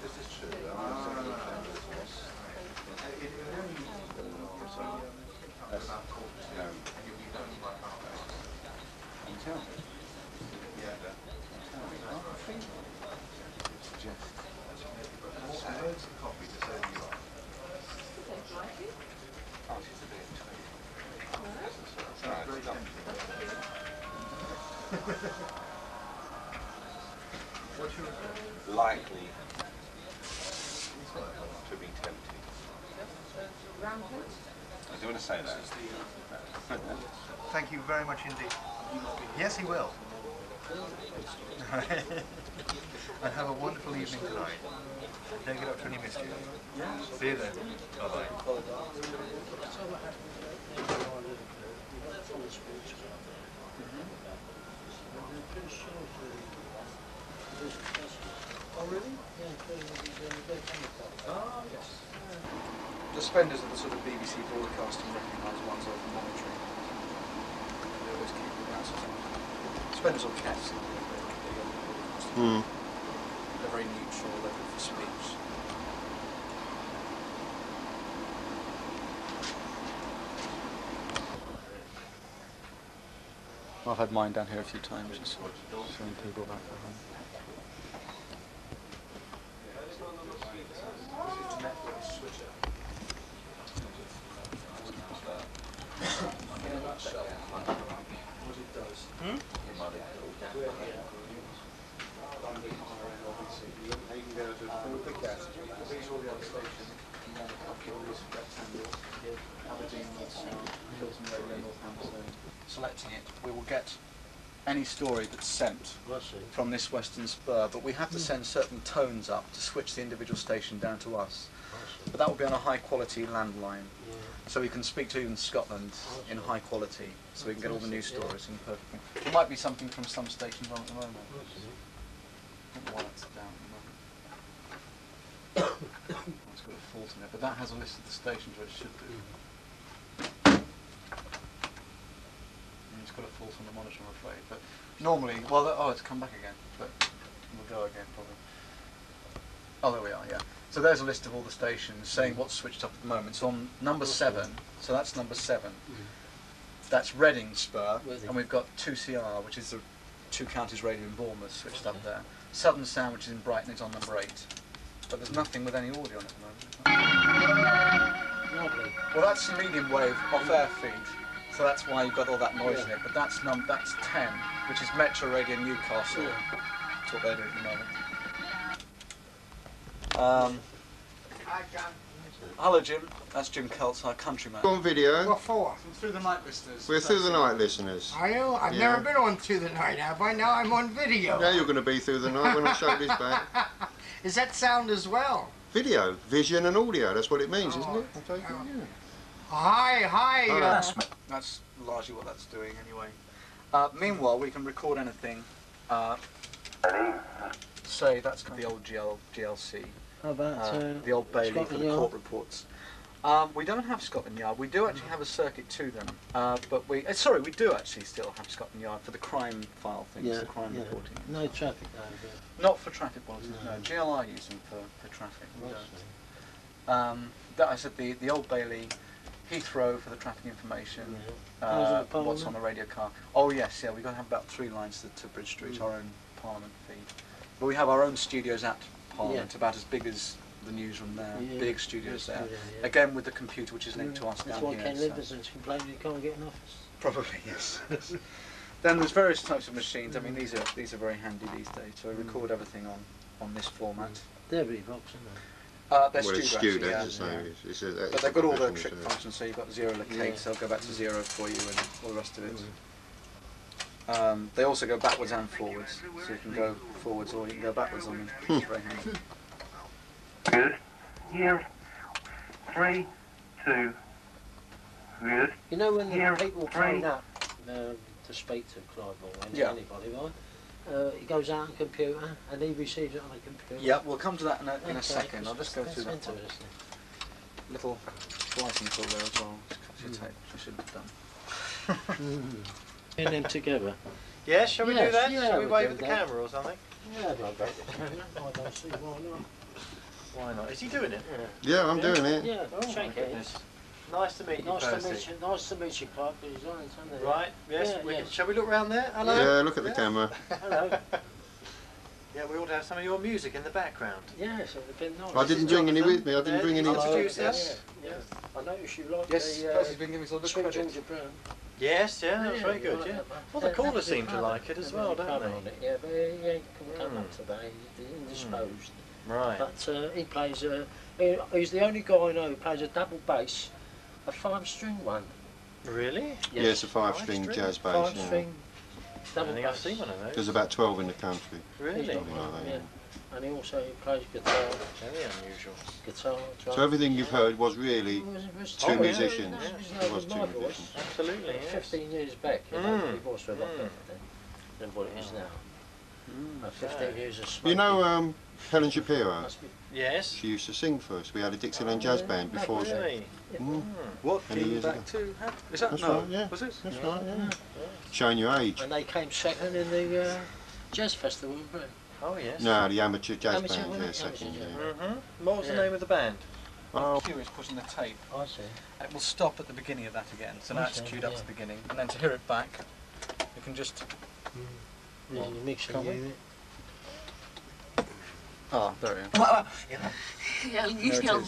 This is true. Likely to be tempted. I do want to say that. Thank you very much indeed. Yes, he will. And have a wonderful evening tonight. Don't get up to any mischief. See you then. Bye-bye. Oh, really? Yeah. Oh, yes. The Spenders are the sort of BBC broadcasting recognised ones over monitoring. They always keep the mouse on. Spenders or Cats. They're very neutral, they're good for speech. I've had mine down here a few times, just showing people back at home. Selecting it, we will get any story that's sent from this western spur, but we have to send certain tones up to switch the individual station down to us. But that will be on a high quality landline, so we can speak to even Scotland in high quality, so we can get all the news stories in perfect. There might be something from some stations on at the moment. I don't know why that's down at the moment. It's got a fault in it, but that has a list of the stations where it should do. It's got a fault on the monitor, I'm afraid. But normally, well, oh, it's come back again. But we'll go again probably. Oh, there we are. Yeah. So there's a list of all the stations saying what's switched up at the moment. So on number 7, so that's number 7. That's Reading Spur, and we've got 2CR, which is the 2 Counties Radio in Bournemouth, switched up there. Southern Sound, which is in Brighton, is on number 8. But there's nothing with any audio on it at the moment. Well, that's the medium wave off-air feed. So that's why you've got all that noise in it, but that's 10, which is Metro Radio Newcastle. That's what they're doing at the moment. Hello Jim, that's Jim Cults, our countryman. On video. What for? Through the Night listeners. We're Through the Night listeners. Are you? I've never been on Through the Night, have I? Now I'm on video. Now you're going to be Through the Night when I show this back. Is that sound as well? Video, vision and audio, that's what it means, isn't it? I take it, yeah. Hi. That's largely what that's doing anyway. Meanwhile, we can record anything. Say that's the old GLC. How about the Old Bailey Scotland for the court reports. We don't have Scotland Yard. We do actually have a circuit to them, but we do actually still have Scotland Yard for the crime file things, the crime reporting. No traffic though. Not for traffic bulletins. No. GLI use them for traffic. We don't. I said the Old Bailey. Heathrow for the traffic information, what's on the radio car. Oh yes, we've got to have about 3 lines to Bridge Street, our own Parliament feed. But we have our own studios at Parliament, about as big as the newsroom there, big studios there. Again with the computer which is linked to us down here. That's why Ken Livingston's complaining you can't get an office. Probably, yes. Then there's various types of machines. I mean these are very handy these days, so we record everything on this format. They're Reeboks, aren't they? They're well, it's skewed, but they've got all the trick functions, so you've got 0 locate, so they'll go back to 0 for you and all the rest of it. They also go backwards and forwards, so you can go forwards or you can go backwards on them. It's very handy. Good. Here. 3, 2. Good. You know when the people phone up to speak to Clive or anybody, right? He goes out on a computer and he receives it on a computer. Yeah, we'll come to that in a second. I'll just go through that little slicing tool there as well. Tape, I should have done. Putting them together. Yeah, shall we do Yes, that? yeah, Shall we we'll wave do at the that. camera or something? Yeah, I'll go back to the camera. I don't see why not. Why not? Is he doing it? Yeah, I'm doing it. Yeah, Oh, my shake goodness. hands. Nice to meet you, Nice to Percy. meet you. Nice to meet you, Clark. He's on it, isn't he? Right, yes, Yeah, we yes. can, shall we look round there? Hello? Yeah, look at the camera. Hello. Yeah, we ought to have some of your music in the background. Yes, it would have been nice. I didn't bring any with me. I didn't Yeah, bring any. introduce Yeah, us. yeah. I noticed you like Yes, the Percy's been giving us all the Sweet credit. Georgia Brown. Yes, yeah, that's very you good, like yeah. that one. Well, the That- callers that's the seem to colour. like it as well, That's the don't colour they? on it, yeah, but he ain't come up today. He's indisposed. Right. But he plays he's the only guy I know who plays a double bass, a 5-string one. Really? Yeah, it's a 5-string jazz bass. 5-string I double think I've bass. seen one of those. There's about 12 in the country. Really? He's got Something one, like that, yeah. And he also plays guitar, Very unusual. drum. So everything you've heard was really It was two yeah, musicians. It It was was two my voice. musicians. Absolutely, yes. 15 years back, you know, Mm. my voice was a lot better than what it is now. 15 years of smoking. You know Helen Shapiro? Must be- Yes. She used to sing for us. We had a Dixieland jazz band before. Really? Mm. What Many came years back ago. to happen? Is that That's no? right, yeah. Was it? That's right, yeah. Showing your age. And they came second in the jazz festival in Britain. Oh, yes. No, the amateur jazz Amateur, band, wasn't yeah, it? second, Amateur, yeah. Mm-hmm. What was the Yeah. name of the band? Oh, Cue is pushing the tape. I see. It will stop at the beginning of that again. So now I it's see, queued up yeah. to the beginning, and then to hear it back, you can just. Yeah, you mix Can't we? unit. Ah, there we are. Ja, There it is. Come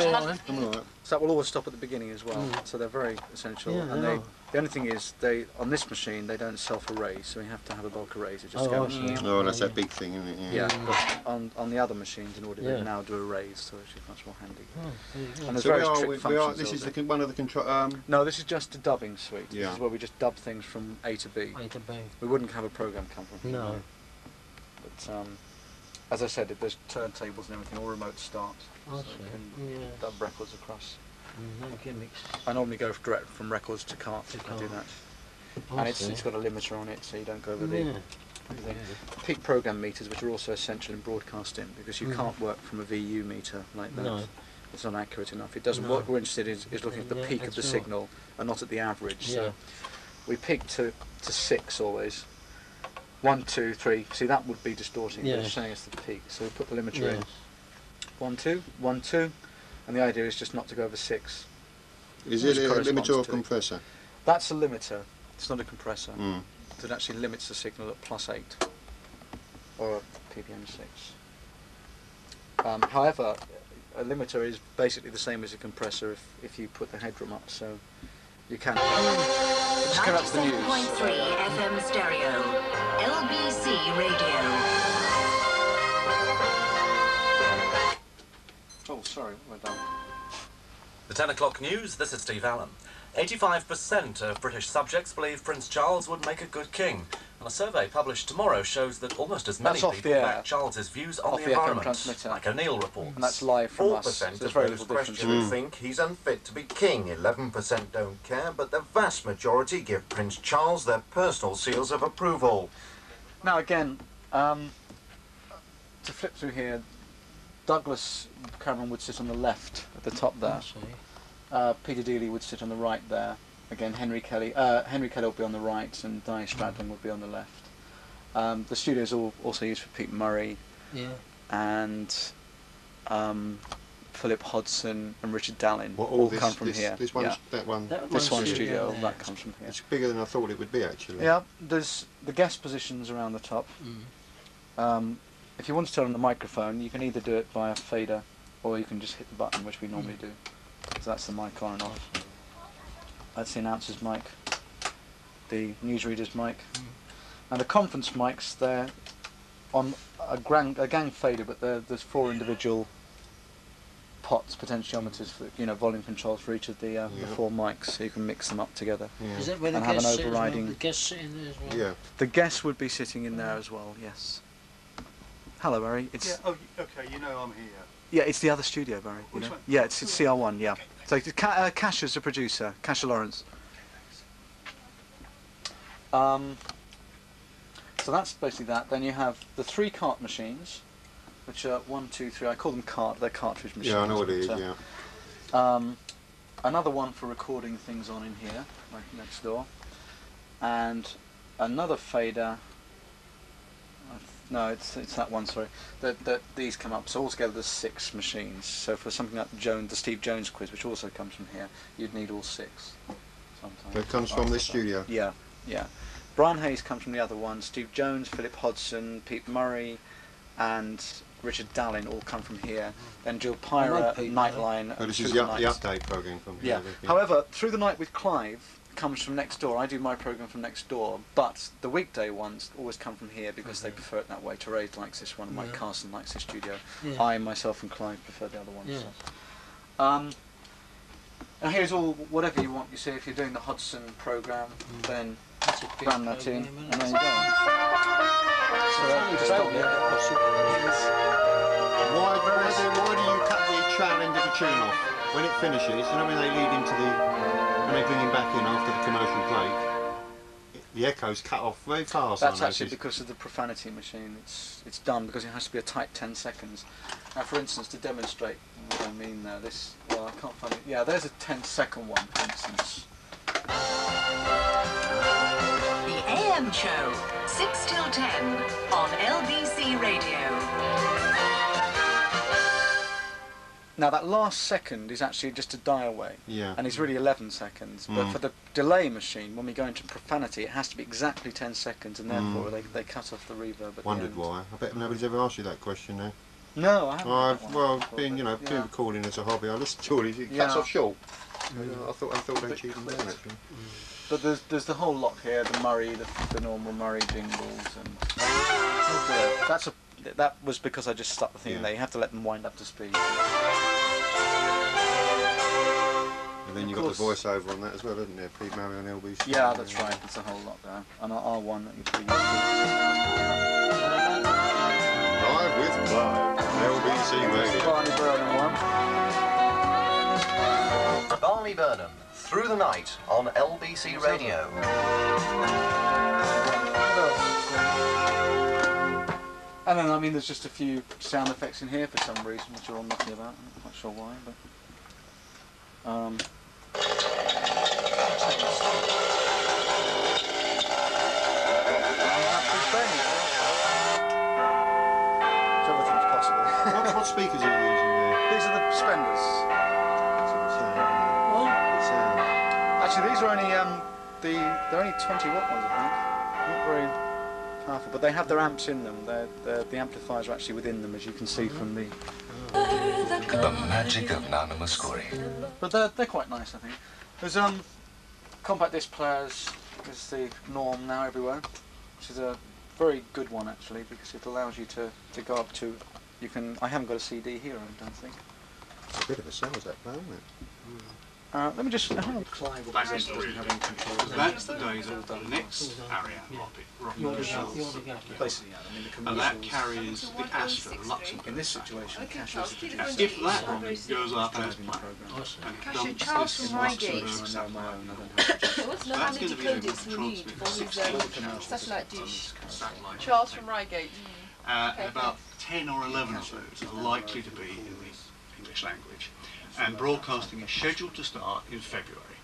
on, I'm all right. So that will always stop at the beginning as well. So they're very essential. Yeah, and they are. the only thing is, on this machine they don't self-erase, so you have to have a bulk eraser. Just Oh, go. I see. Oh, that's that big thing, isn't it? Yeah, but on the other machines, in order to Yeah. now do a raise, so it's much more handy. Oh, And there's So we various are, trick we are, functions this is built the, in. one of the control. No, this is just a dubbing suite. Yeah. This is where we just dub things from A to B. A to B. We wouldn't have a program come from here. No. But as I said, there's turntables and everything, all remote start. I So see. you can Yeah. dub records across. No gimmicks. I normally go direct from records to cart. To I do cart. that. I And see. it's got a limiter on it, so you don't go over Yeah. the thing. Peak program meters, which are also essential in broadcasting, because you Mhm. can't work from a VU meter like that. No. It's not accurate enough. It doesn't. No. What we're interested in is looking at the Yeah, peak of the that's right. signal and not at the average. Yeah. So we peak to 6 always. 1, 2, 3. See, that would be distorting, but Yeah. it's showing us the peak. So we put the limiter Yes. in. 1, 2, 1, 2, and the idea is just not to go over 6. Is Which it a corresponds limiter or to- compressor? That's a limiter. It's not a compressor. Mm. It actually limits the signal at +8 or ppm 6. However, a limiter is basically the same as a compressor if you put the headroom up, so you can. Just come up to the news. 97.3 FM stereo, LBC Radio. Oh, sorry, we're done. The 10 o'clock news, this is Steve Allen. 85% of British subjects believe Prince Charles would make a good king. And a survey published tomorrow shows that almost as many That's off people the air. back Charles's views on Off the the FM environment, transmitter. like O'Neill reports. And that's live from us. 4% There's of very those little difference. questioned think he's unfit to be king. 11% don't care, but the vast majority give Prince Charles their personal seals of approval. Now again, to flip through here, Douglas Cameron would sit on the left at the top there. Peter Dealey would sit on the right there. Again, Henry Kelly would be on the right, and Di Stradling would be on the left. The studio's also used for Pete Murray, Yeah. and Philip Hodson and Richard Dallin What, all this, come from this, here. This one, Yeah. that one. This one studio, studio, yeah. that comes from here. It's bigger than I thought it would be, actually. Yeah, there's the guest positions around the top. If you want to turn on the microphone, you can either do it via fader, or you can just hit the button, which we normally do. So that's the mic on and off. That's the announcer's mic, the newsreader's mic, and the conference mics. They're on a gang fader, but there's 4 individual pots, potentiometers for volume controls for each of the 4 mics, so you can mix them up together. Is that where the and have an guests sit as well? overriding. The guests sit in there as well? Yeah. The guests would be sitting in there as well. Yes. Hello, Barry. It's Yeah, oh, okay, you know I'm here. yeah, it's the other studio, Barry. You Which know? one? Yeah, it's CR1. Yeah. So Kasha's the producer. Kasha Lawrence. So that's basically that. Then you have the 3 cart machines, which are 1, 2, 3. I call them cart. They're cartridge machines. Yeah, I know what it is, but, yeah. another one for recording things on in here, like next door, and another fader. No, it's that one. Sorry, that these come up. So altogether, there's 6 machines. So for something like the Steve Jones quiz, which also comes from here, you'd need all 6. Sometimes. That comes from this studio. Yeah, yeah. Brian Hayes comes from the other one. Steve Jones, Philip Hodgson, Pete Murray, and Richard Dallin all come from here. Then Jill Pyra, Nightline. Oh, this is the update programme from here. Yeah. However, Through the Night with Clive comes from next door. I do my programme from next door, but the weekday ones always come from here because they prefer it that way. Therese likes this one, Mike Carson likes this studio. Yeah. I, myself and Clive prefer the other ones. Yeah. So. And here's all, whatever you want. You see, if you're doing the Hodgson programme, then run that in, and there you go. Why do you cut the trail end of the tune off? When it finishes, you know when they lead into when they bring him back in after the commercial break, the echoes cut off very fast. That's actually because of the profanity machine. It's done because it has to be a tight 10 seconds. Now, for instance, to demonstrate what I mean there, I can't find it. Yeah, there's a 10-second one, for instance. The AM Show, 6 till 10 on LBC Radio. Now that last second is actually just a die away, and it's really 11 seconds. But for the delay machine, when we go into profanity, it has to be exactly 10 seconds, and therefore they cut off the reverb at Wondered the end. why. I bet nobody's ever asked you that question now. No, I haven't. Well, being doing recording as a hobby, I listen to all these. It cuts off short. I thought they'd cheat them down actually. But there's the whole lot here, the Murray, the normal Murray jingles, and that was because I just stuck the thing in there. You have to let them wind up to speed. And then you've got the voiceover on that as well, isn't there? Pete Murray on LBC. Yeah, that's right. It's a whole lot there. And R1 that you're pretty used to. Live with Clive, LBC Radio. Barney Burnham one. Barney Burnham, Through the Night on LBC Radio. And then, I mean, there's just a few sound effects in here for some reason, which you're all nutty about. I'm not quite sure why, but... What speakers are you using there? These are the Spenders. Actually, these are only they're only 20 watt ones, I think. Not very powerful, but they have their amps in them. The amplifiers are actually within them, as you can see from the magic of Nana Muscuri. But they're quite nice, I think. There's compact disc players is the norm now everywhere, which is a very good one actually because it allows you to go up to. You can. I haven't got a CD here, I don't think. It's a bit of a size that play, isn't it? Let me just. That's the days of the next area, Basically, and that carries the Astra, Luxembourg. In this situation, if that goes up as planned, and Charles from Reigate. that's going to be able to transmit satellite dish. Charles from Reigate. About 10 or 11 of those are likely to be in the English language, and broadcasting is scheduled to start in February.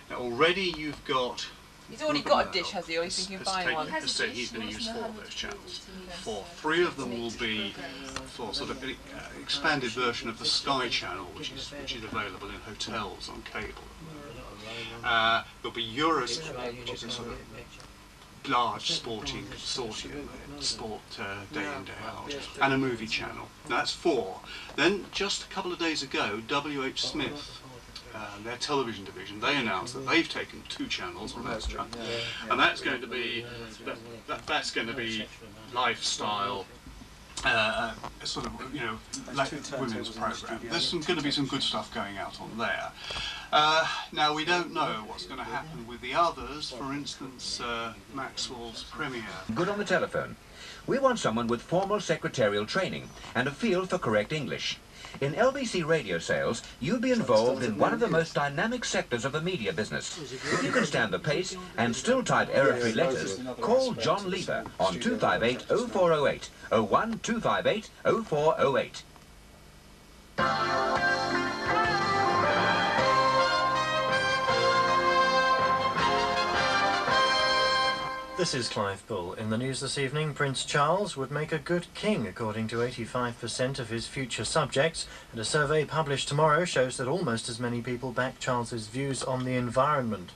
Now already you've got... He's already got a dish, has he, or he's thinking of buying one? Has said he's going to use 4 of those channels. 3 of them will be for sort of an expanded version of the Sky channel, which is available in hotels on cable. There'll be Eurosport, which is a sort of large sporting consortium, sport day in, day out, and a movie channel. That's 4. Then just a couple of days ago, W.H. Smith, their television division, they announced that they've taken 2 channels on Astra, and that's going to be lifestyle, sort of, like women's program. There's going to be some good stuff going out on there. Now we don't know what's going to happen with the others. For instance, Maxwell's Premiere. Good on the telephone. We want someone with formal secretarial training and a feel for correct English. In LBC radio sales, you'll be involved in one of the most dynamic sectors of the media business. If you can stand the pace and still type error-free letters, call John Lever on 258-0408, 01-258-0408. This is Clive Bull. In the news this evening, Prince Charles would make a good king, according to 85% of his future subjects, and a survey published tomorrow shows that almost as many people back Charles's views on the environment.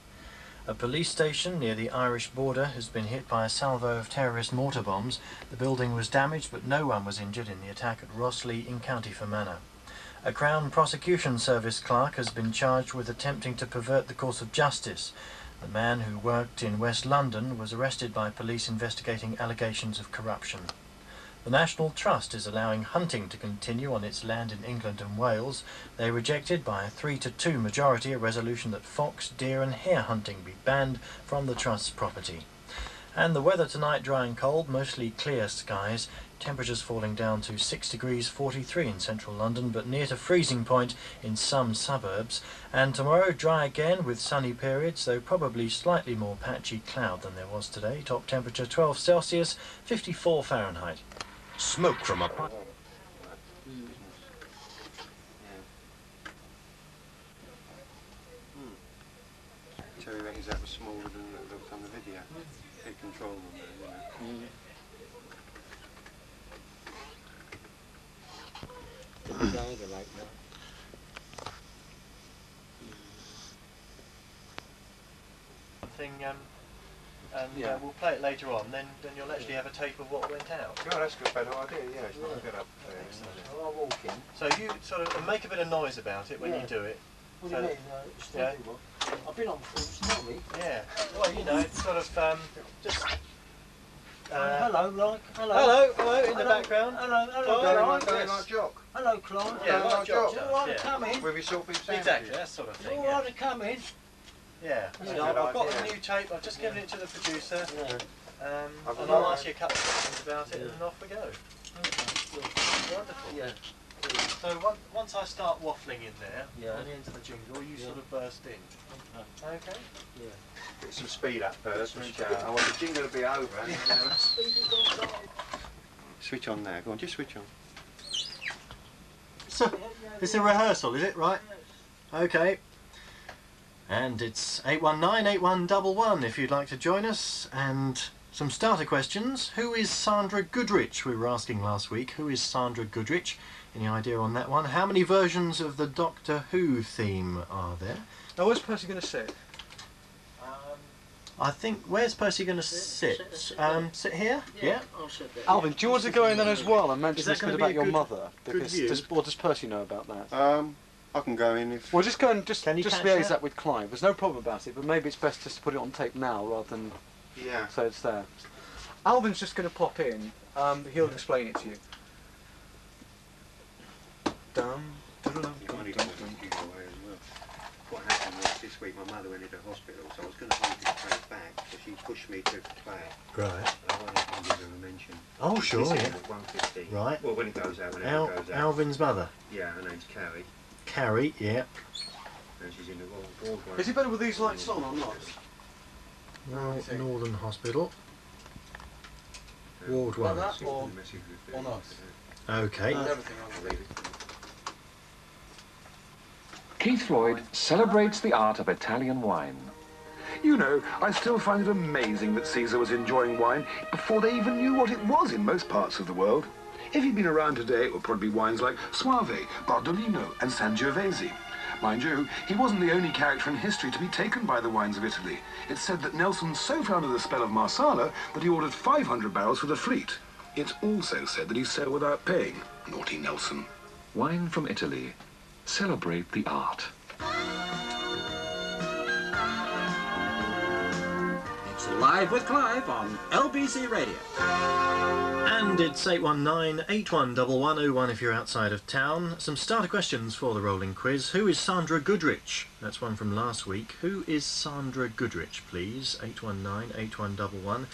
A police station near the Irish border has been hit by a salvo of terrorist mortar bombs. The building was damaged, but no one was injured in the attack at Rosslea in County Fermanagh. A Crown Prosecution Service clerk has been charged with attempting to pervert the course of justice. The man, who worked in West London, was arrested by police investigating allegations of corruption. The National Trust is allowing hunting to continue on its land in England and Wales. They rejected by a 3-2 majority a resolution that fox, deer and hare hunting be banned from the Trust's property. And the weather tonight, dry and cold, mostly clear skies. Temperatures falling down to 6 degrees 43 in central London, but near to freezing point in some suburbs. And tomorrow, dry again with sunny periods, though probably slightly more patchy cloud than there was today. Top temperature 12 Celsius, 54 Fahrenheit. Smoke from a pipe. Terry reckons that was smaller than it looked on the video. Take control on that, you know. We'll play it later on, then you'll actually have a tape of what went out. Oh, that's a good better idea, yeah, it's not a good up there. I'll walk in. So you sort of make a bit of noise about it when you do it. What do you mean? Yeah. I've been on before, tell me. Yeah. Well, you know, it's sort of just... hello, like, hello. Hello, in the background. Hello, Going like Jock. Hello, Clive. Yeah, like Jock. You all right to come in? With your salt beef sandwiches. Exactly, that sort of thing. You all right to come in? Yeah. That's a So good I've got idea. the new tape, I've just given it to the producer. Yeah. And I'll ask you a couple of questions about it, and off we go. Wonderful. Yeah. So once I start waffling in there, on the end of the jingle, you sort of burst in. Okay? Yeah. Get some speed up first. I want the jingle to be over. Switch on there. Go on, just switch on. So, it's a rehearsal, is it? Right. Okay. And it's 819-8111 if you'd like to join us. And some starter questions. Who is Sandra Goodrich? We were asking last week. Who is Sandra Goodrich? Any idea on that one? How many versions of the Doctor Who theme are there? Now, where's Percy going to sit? I think, where's Percy going to sit? Sit here? Yeah. I'll sit there. Alvin, do you want to go in then as well and mention this bit about your mother? Good view? Or does Percy know about that? I can go in if... Well, just go and just Can you catch liaise that? that with Clive. There's no problem about it, but maybe it's best just to put it on tape now rather than so it's there. Alvin's just going to pop in. He'll explain it to you. What happened was this week my mother went into hospital, so I was going to hold this plate back, so she pushed me to play it. Right. And I wanted to give her a mention. Oh, sure, This yeah. is at 1:15. Right. Well, when it goes out, whenever it goes out. Alvin's mother. Yeah, her name's Carrie, Carrie, yeah. and she's in the ward. Is it better with these lights on or not? Northern Hospital. Ward 1. Like that or not? Okay. Keith Floyd celebrates the art of Italian wine. You know, I still find it amazing that Caesar was enjoying wine before they even knew what it was in most parts of the world. If he'd been around today, it would probably be wines like Soave, Bardolino and Sangiovese. Mind you, he wasn't the only character in history to be taken by the wines of Italy. It's said that Nelson so fell under the spell of Marsala that he ordered 500 barrels for the fleet. It's also said that he sailed without paying. Naughty Nelson. Wine from Italy. Celebrate the art. It's Live with Clive on LBC Radio. And it's 819-811101 if you're outside of town. Some starter questions for the rolling quiz. Who is Sandra Goodrich? That's one from last week. Who is Sandra Goodrich, please? 819-8111.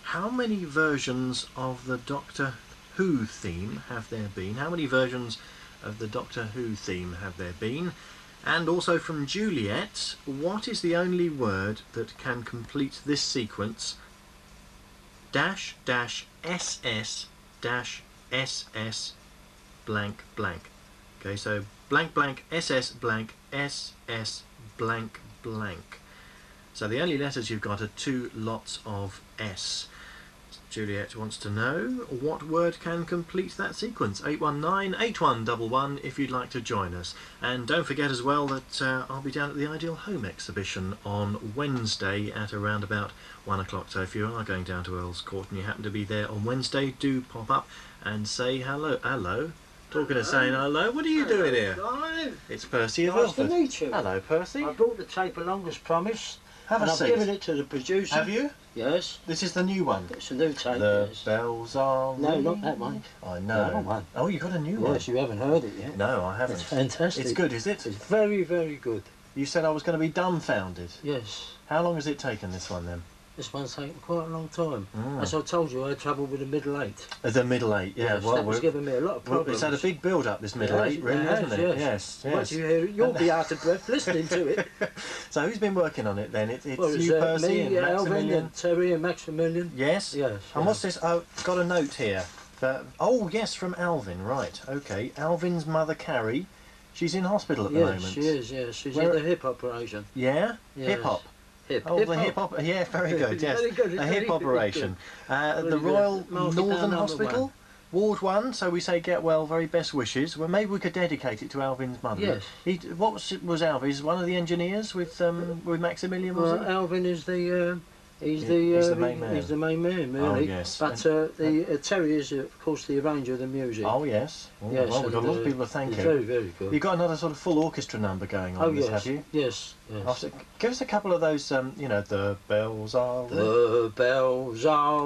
How many versions of the Doctor Who theme have there been? How many versions of the Doctor Who theme have there been? And also from Juliet, what is the only word that can complete this sequence? Dash dash SS dash SS blank blank. Okay, so blank blank SS blank SS blank blank. So the only letters you've got are 2 lots of S. Juliet wants to know what word can complete that sequence. 819-8111 if you'd like to join us. And don't forget as well that I'll be down at the Ideal Home exhibition on Wednesday at around about 1 o'clock. So if you are going down to Earl's Court and you happen to be there on Wednesday, do pop up and say hello. Hello? Talking of saying hello, what are you doing here? It's Percy of Nice to Ilford. meet you. Hello, Percy. I brought the tape along as promised. Have a and seat. I've given it to the producer. Have you? Yes. This is the new one. It's a new tape. The yes. bells are No, ringing. not that one. I The know. other one. Oh, you got a new one? Yes, you haven't heard it yet. No, I haven't. It's fantastic. It's good, is it? It's very, very good. You said I was going to be dumbfounded. Yes. How long has it taken, this one, then? This one's taken quite a long time. Mm. As I told you, I had trouble with the middle 8. The middle 8, yeah. Yes, Well, that was giving me a lot of well, problems. it's had a big build-up, this middle 8, really, hasn't it? Yes, Once you hear it, you'll be out of breath listening to it. So who's been working on it, then? It's Well, you, Percy, me, and Alvin, Maximilian? and Terry, and Maximilian. Yes? Yes. And what's this? Oh, got a note here. Oh, yes, from Alvin, right, OK. Alvin's mother, Carrie, she's in hospital at the moment. Yes, she is, yes. She's Where- had the hip operation. Yeah? Yes. Hip-hop? Hip-hop. Oh, the hip-hop, yeah, very good, yes. Very good, A very, hip very operation. good. The Very Royal good. Market Northern number Hospital, 1. Ward 1, so we say get well, very best wishes. Well, maybe we could dedicate it to Alvin's mother. Yes. What was Alvin's? One of the engineers with Maximilian, was Well, he? Alvin is the... He's He's the main man. He's the main man, really. Oh, yes. But Terry is, of course, the arranger of the music. Oh, yes. Oh, Yes, well, we've got a lot of and, people to thank he's you. very, very good. You've got another sort of full orchestra number going on, Oh, this, yes. have you? Yes, yes. Oh, so give us a couple of those, you know, the bells are... The bells are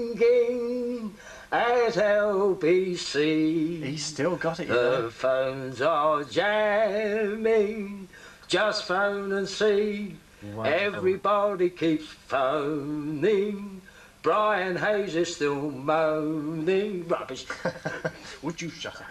ringing at LBC. He's still got it, you The know. phones are jamming. Just phone and see. Wow. Everybody keeps phoning. Brian Hayes is still moaning. Rubbish. Would you shut up?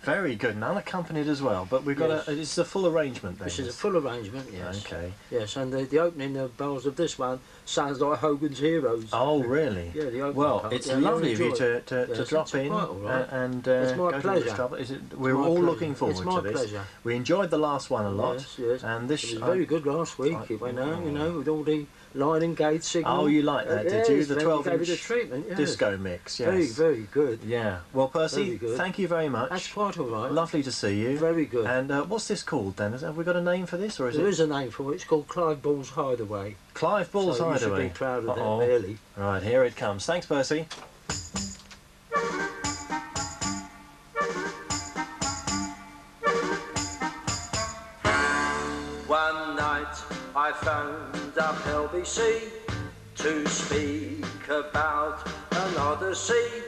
Very good, and unaccompanied as well. But we've got Yes. it's a full arrangement then. This is a full arrangement, yes. Okay. Yes, and the opening of bells of this one sounds like Hogan's Heroes. Oh, really? Yeah, the opening Well, part. it's Yeah, lovely of you'll you enjoy to it. Yes, drop it's in quite all right. and It's my go pleasure. to the trouble. We're my all pleasure. looking forward It's my to this. pleasure. We enjoyed the last one a lot. Yes, yes. And this It was very good last week. It went out, you know, with all the line and gate signal. Oh, you like that, did you? Yes, The they 12-inch gave it a treatment, yes. disco mix, yes. Very, very good. Yeah. Well, Percy, Very good. thank you very much. That's quite all right. Lovely to see you. Very good. And what's this called then? Have we got a name for this, or is There it? is a name for it. It's called Clive Ball's Hideaway. Clive Ball's So you should Hideaway. be proud of Uh-oh. that, really. Right, here it comes. Thanks, Percy. One night I phoned up LBC to speak about an odyssey.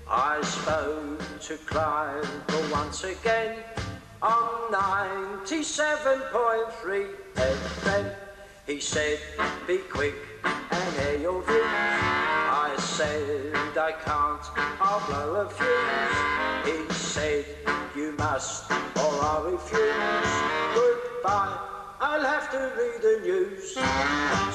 I spoke to Clive once again on 97.3 FM. He said, be quick and air your views. I said, I can't, I'll blow a fuse. He said, you must or I'll refuse. Goodbye, I'll have to read the news.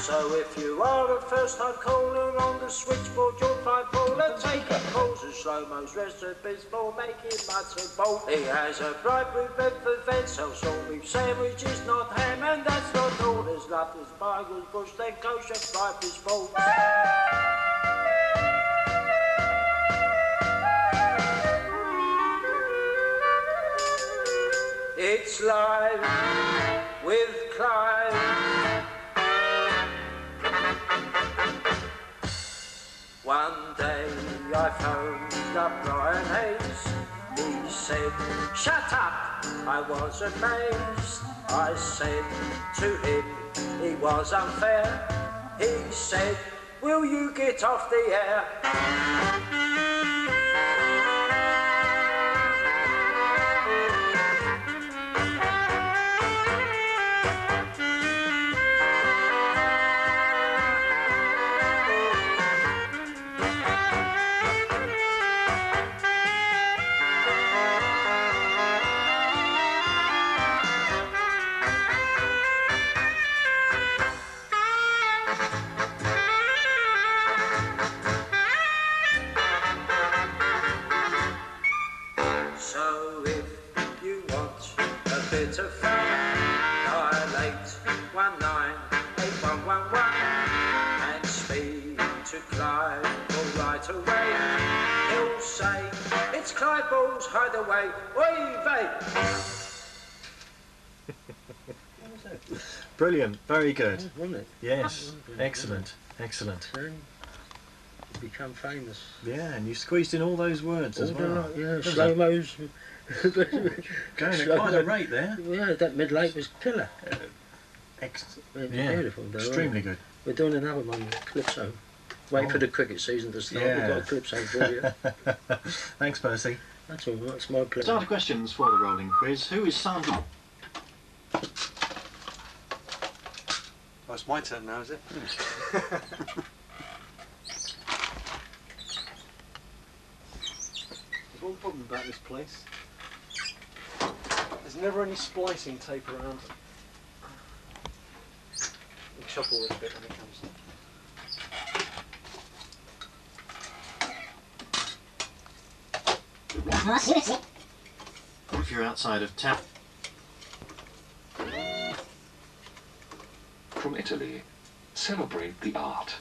So if you are a first-time caller on the switchboard, you'll find Paula taking calls and slow-mo's recipes for making mutton bowl. He has a bright blue Bedford fence, sells all beef sandwiches, not ham, and that's not all. There's nothing spiders, bush, then kosher, fried fish balls. It's live with Clive. One day I phoned up Brian Hayes. He said, shut up. I was amazed. I said to him, he was unfair. He said, will you get off the air? So if you want a bit of fun, dial speak to Clive all right away. He'll say, it's Clive Ball's hideaway. Oi, vey! Brilliant, very good. Wasn't it? Yes, excellent, excellent. Become famous. Yeah, and you squeezed in all those words as well. Yeah, slow-mos. Going at quite a rate there. Yeah, that mid-late was killer. Excellent. Yeah, beautiful. Though, extremely good. We're doing another one, Calypso. Wait for the cricket season to start. Yeah. We've got a Calypso for you. Thanks, Percy. That's all right, it's my pleasure. Starter questions for the rolling quiz. Who is Sandra? Oh, it's my turn now, is it? There's one problem about this place. There's never any splicing tape around. You chop all this bit when it comes. If you're outside of town. From Italy, celebrate the art.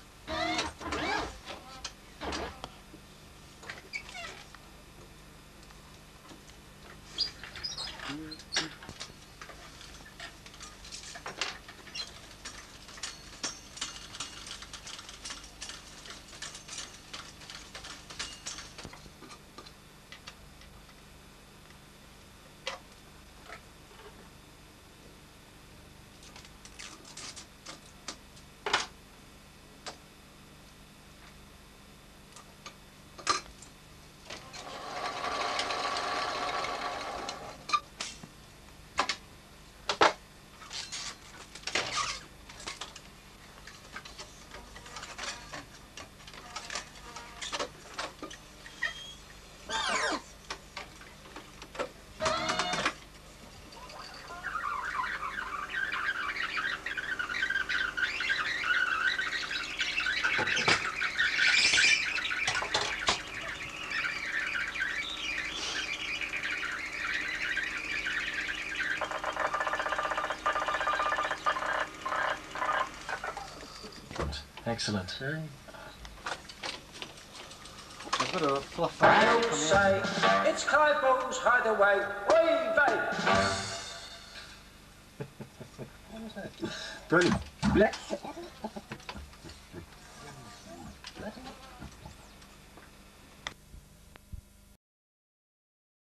Excellent. I've got a fluff He'll say, it's Clive Ball's hideaway. Oi, vey! Brilliant.